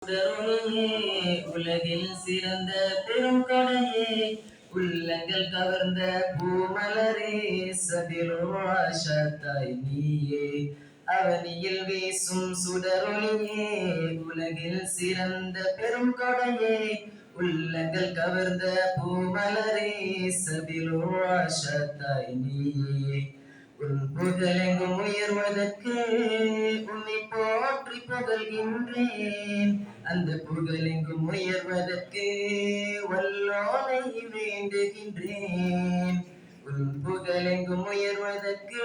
சுடரொளியே உலகில் சிறந்த பெரும் கொடையே உள்ளங்கள் கவர்ந்த பூமலரே சதிரோஷாத்தாய் நீயே அவனியில் வீசும் சுடரொளியே உலகில் சிறந்த பெரும் கொடையே உள்ளங்கள் கவர்ந்த பூமலரே சதிரோஷாத்தாய் நீயே உன் புகழெங்கும் உயர்வதற்கு உன்னை போற்றி புகழ்கின்றேன். அந்த புகழெங்கும் உயர்வதற்கு வல்லோனை வேண்டுகின்றேன். உன் புகழெங்கும் உயர்வதற்கு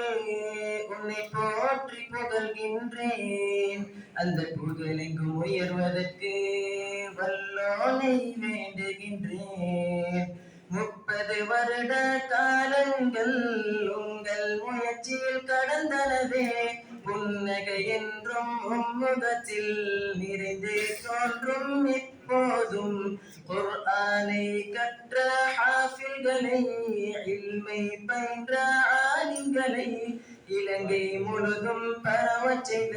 உன்னை போற்றி புகழ்கின்றேன். அந்த புகழெங்கும் உயர்வதற்கு வல்லோனை வேண்டுகின்றேன். 30 வருட காலங்கள் உங்கள் முயற்சியில் கடந்தனவே புன்னகை என்றும் முகத்தில் நிறைந்து தோன்றும் இப்போதும் குர்ஆனை கற்ற ஹாஃபில்களை இல்மை பயின்ற ஆலிம்களை இலங்கை முழுதும் பரவச் செய்த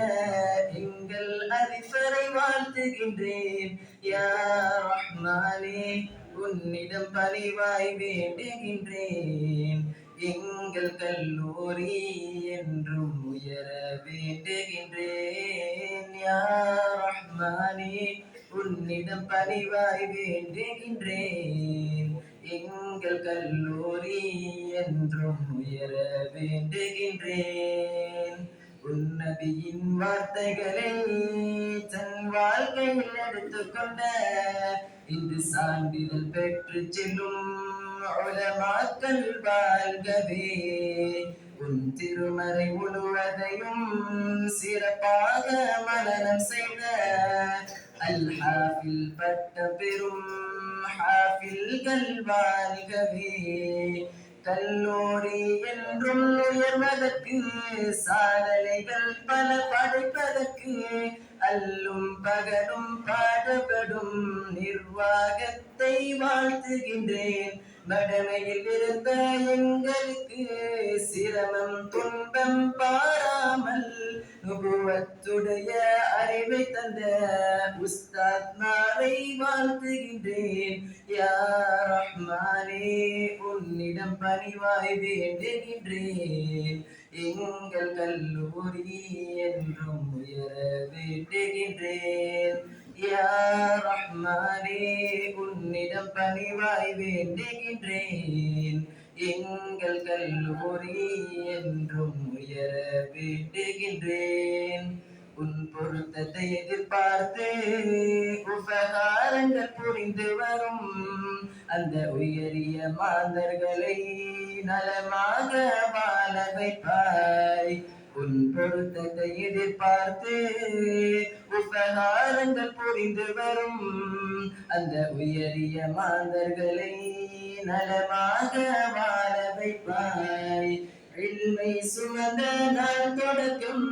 எங்கள் அதிபரை வாழ்த்துகின்றேன். யா ரஹ்மானே உன்னிடம் பணிவாய் வேண்டுகின்றேன். எங்கள் கல்லூரி என்றும் உயர வேண்டுகின்றேன். யா ரஹ்மானே உன்னிடம் பணிவாய் வேண்டுகின்றேன். எங்கள் கல்லூரி என்றும் உயர வேண்டுகின்றேன். உன்னபியின் வார்த்தைகளை தன் வாழ்க்கையில் எடுத்துக்கொண்ட இன்று சான்றிதழ் பெற்று செல்லும் உலமாக்கள் வாழ்கவே. உன் திருமறை முழுவதையும் சிறப்பாக மனனம் செய்த அல் ஹாஃபில் பட்ட பெரும் ஹாஃபில்கள் வாழ்கவே. கல்லூரி என்றும் உயர்வதற்கு சாதனைகள் பல படைப்பதற்கு அல்லும் பகலும் பாடுபடும் நிர்வாகத்தை வாழ்த்துகின்றேன். மடமையில் இருந்த எங்களுக்கு சிரமம் துன்பம் பாராமல் நுபுவத்துடைய அறிவை தந்த உஸ்தாத்மாரை வாழ்த்துகின்றேன். யா ரஹ்மானே உன்னிடம் பணிவாய் வேண்டுகின்றேன். எங்கள் கல்லூரி என்றும் உயர வேண்டுகின்றேன். யா ரஹ்மானே உன்னிடம் பணிவாய் வேண்டுகின்றேன். எங்கள் கல்லூரி என்றும் உயர வேண்டுகின்றேன். உன் பொருத்தத்தை எதிர்பார்த்து உபகாரங்கள் புரிந்து வரும் அந்த உயரிய மாந்தர்களை நலமாக வாழ வைப்பாய். உன் பொருத்தத்தை எதிர்பார்த்து உபகாரங்கள் புரிந்து வரும் அந்த உயரிய மாந்தர்களை நலமாக வாழ வைப்பாய். இல்மை சுமந்த நாள் தொடக்கம்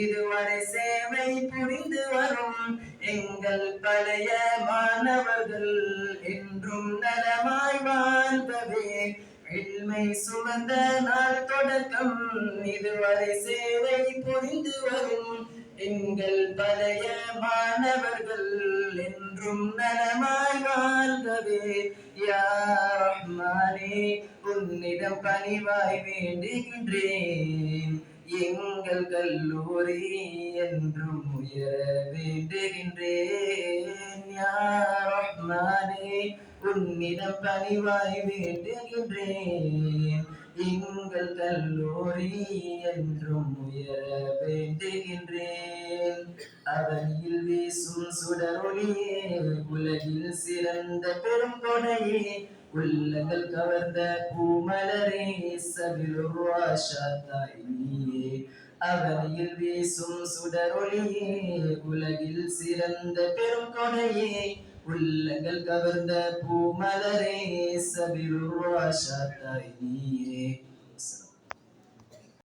இதுவரை சேவை புரிந்து வரும் எங்கள் பழைய மாணவர்கள் என்றும் நலமாய் வாழ்ந்தவே. இல்மை சுமந்த நாள் தொடக்கம் இதுவரை சேவை புரிந்து வரும் எங்கள் பழைய மாணவர்கள் என்றும் நலமாய் வாழ்கவே. யா ரஹ்மானே உன்னிடம் பணிவாய் வேண்டுகின்றேன். எங்கள் கல்லூரி என்றும் உயர வேண்டுகின்றேன். யா ரஹ்மானே உன்னிடம் பணிவாய் வேண்டுகின்றேன். எங்கள் கல்லூரி என்றும் உயர வேண்டுகின்றேன். அவனில் வீசும் சுடரொளியே உலகில் சிறந்த பெரும் கொடையே உள்ளங்கள் கவர்ந்த பூமலரே சபிலுர்வாஷாத்தாய் நீயே. அவனில் வீசும் சுடரொளியே உலகில் சிறந்த பெரும் கொடையே உள்ளங்கள் கவர்ந்த பூமலரே சபிலுர்வாஷாத்தாய் நீயே.